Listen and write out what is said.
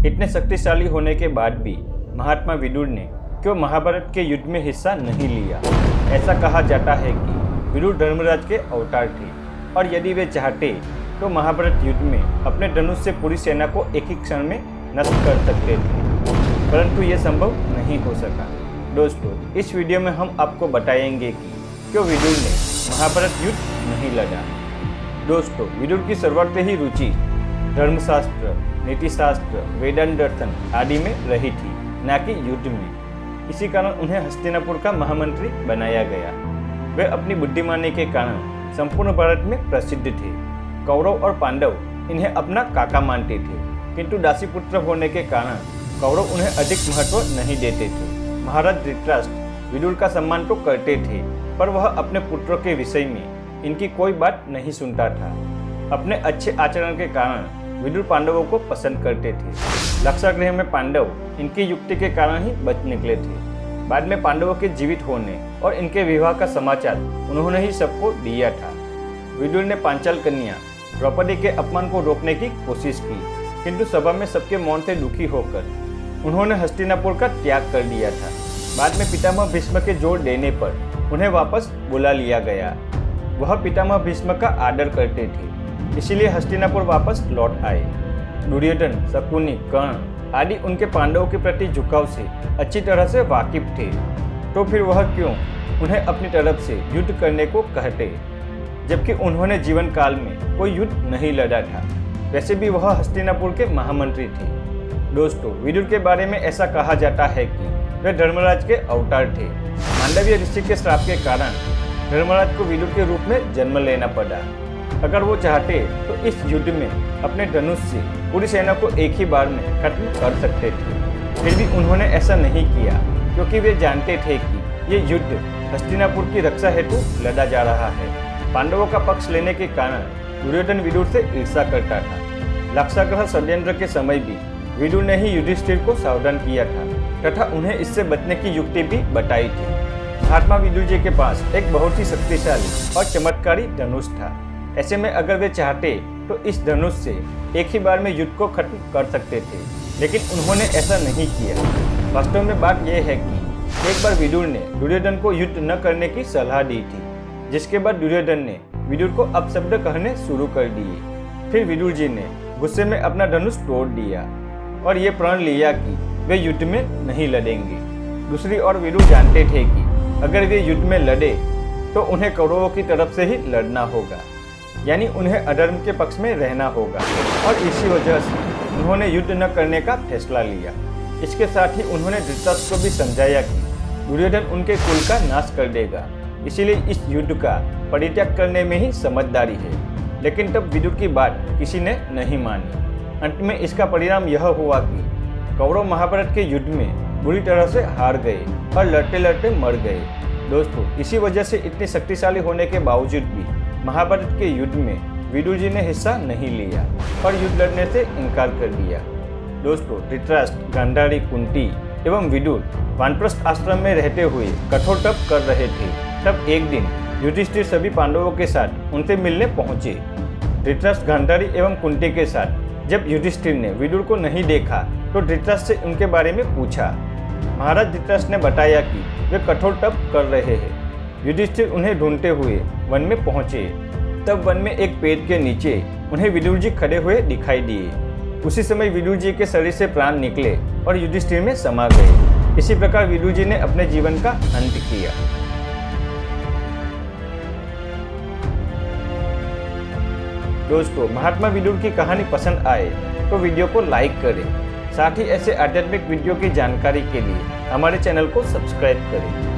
इतने शक्तिशाली होने के बाद भी महात्मा विदुर ने क्यों महाभारत के युद्ध में हिस्सा नहीं लिया। ऐसा कहा जाता है कि विदुर धर्मराज के अवतार थे और यदि वे चाहते तो महाभारत युद्ध में अपने धनुष से पूरी सेना को एक ही क्षण में नष्ट कर सकते थे, परंतु ये संभव नहीं हो सका। दोस्तों, इस वीडियो में हम आपको बताएंगे कि क्यों विदुर ने महाभारत युद्ध नहीं लड़ा। दोस्तों, विदुर की शुरुआत से ही रुचि धर्मशास्त्र, नीतिशास्त्र, वेदांत दर्शन आदि में रही थी, न कि युद्ध में। इसी कारण उन्हें हस्तिनापुर का महामंत्री बनाया गया। वे अपनी बुद्धिमानी के कारण संपूर्ण भारत में प्रसिद्ध थे। कौरव और पांडव इन्हें अपना काका मानते थे, किंतु दासीपुत्र होने के कारण कौरव उन्हें अधिक महत्व नहीं देते थे। महाराज धृतराष्ट्र विदुर का सम्मान तो करते थे, पर वह अपने पुत्रों के विषय में इनकी कोई बात नहीं सुनता था। अपने अच्छे आचरण के कारण विदुर पांडवों को पसंद करते थे। लाक्षागृह में पांडव इनकी युक्ति के कारण ही बच निकले थे। बाद में पांडवों के जीवित होने और इनके विवाह का समाचार उन्होंने ही सबको दिया था। विदुर ने पांचाल कन्या द्रौपदी के अपमान को रोकने की कोशिश की, किंतु सभा में सबके मौन से दुखी होकर उन्होंने हस्तिनापुर का त्याग कर दिया था। बाद में पितामह भीष्म के जोर देने पर उन्हें वापस बुला लिया गया। वह पितामह भीष्म का आदर करते थे, इसीलिए हस्तिनापुर वापस लौट आए। दुर्योधन, शकुनी, कर्ण आदि उनके पांडवों के प्रति झुकाव से अच्छी तरह से वाकिफ थे, तो फिर वह क्यों उन्हें अपनी तरफ से युद्ध करने को कहते, जबकि उन्होंने जीवन काल में कोई युद्ध नहीं लड़ा था। वैसे भी वह हस्तिनापुर के महामंत्री थे। दोस्तों, विदुर के बारे में ऐसा कहा जाता है कि वे धर्मराज के अवतार थे। मांडव्य ऋषि के श्राप के कारण धर्मराज को विदुर के रूप में जन्म लेना पड़ा। अगर वो चाहते तो इस युद्ध में अपने धनुष से पूरी सेना को एक ही बार में खत्म कर सकते थे। फिर भी उन्होंने ऐसा नहीं किया, क्योंकि वे जानते थे कि ये युद्ध हस्तिनापुर की रक्षा हेतु लड़ा जा रहा है। पांडवों का पक्ष लेने के कारण दुर्योधन विदुर से ईर्ष्या करता था। लाक्षागृह षड्यंत्र के समय भी विदुर ने ही युधिष्ठिर को सावधान किया था तथा उन्हें इससे बचने की युक्ति भी बताई थी। महात्मा विदुर जी के पास एक बहुत ही शक्तिशाली और चमत्कारी धनुष था। ऐसे में अगर वे चाहते तो इस धनुष से एक ही बार में युद्ध को खत्म कर सकते थे, लेकिन उन्होंने ऐसा नहीं किया। वास्तव में बात यह है कि एक बार विदुर ने दुर्योधन को युद्ध न करने की सलाह दी थी, जिसके बाद दुर्योधन ने विदुर को अपशब्द कहने शुरू कर दिए। फिर विदुर जी ने गुस्से में अपना धनुष तोड़ दिया और ये प्रण लिया कि वे युद्ध में नहीं लड़ेंगे। दूसरी ओर विदुर जानते थे कि अगर वे युद्ध में लड़े तो उन्हें कौरवों की तरफ से ही लड़ना होगा, यानी उन्हें अधर्म के पक्ष में रहना होगा, और इसी वजह से उन्होंने युद्ध न करने का फैसला लिया। इसके साथ ही उन्होंने धृतराष्ट्र को भी समझाया कि दुर्योधन उनके कुल का नाश कर देगा, इसीलिए इस युद्ध का परित्याग करने में ही समझदारी है। लेकिन तब विदुर की बात किसी ने नहीं मानी। अंत में इसका परिणाम यह हुआ कि कौरव महाभारत के युद्ध में बुरी तरह से हार गए और लड़ते लड़ते मर गए। दोस्तों, इसी वजह से इतने शक्तिशाली होने के बावजूद भी महाभारत के युद्ध में विदुर जी ने हिस्सा नहीं लिया और युद्ध लड़ने से इनकार कर दिया। दोस्तों, धृतराष्ट्र, गांधारी, कुंती एवं विदुर वानप्रस्थ आश्रम में रहते हुए कठोर तप कर रहे थे। तब एक दिन युधिष्ठिर सभी पांडवों के साथ उनसे मिलने पहुंचे। धृतराष्ट्र, गांधारी एवं कुंती के साथ जब युधिष्ठिर ने विदुर को नहीं देखा तो धृतराष्ट्र से उनके बारे में पूछा। महाराज धृतराष्ट्र ने बताया कि वे कठोर तप कर रहे हैं। युधिष्ठिर उन्हें ढूंढते हुए वन में पहुंचे। तब वन में एक पेड़ के नीचे उन्हें विदुर जी खड़े हुए दिखाई दिए। उसी समय विदुर जी के शरीर से प्राण निकले और युधिष्ठिर में समा गए। इसी प्रकार विदुर जी ने अपने जीवन का अंत किया। दोस्तों, महात्मा विदुर की कहानी पसंद आए तो वीडियो को लाइक करें। साथ ही ऐसे आध्यात्मिक वीडियो की जानकारी के लिए हमारे चैनल को सब्सक्राइब करें।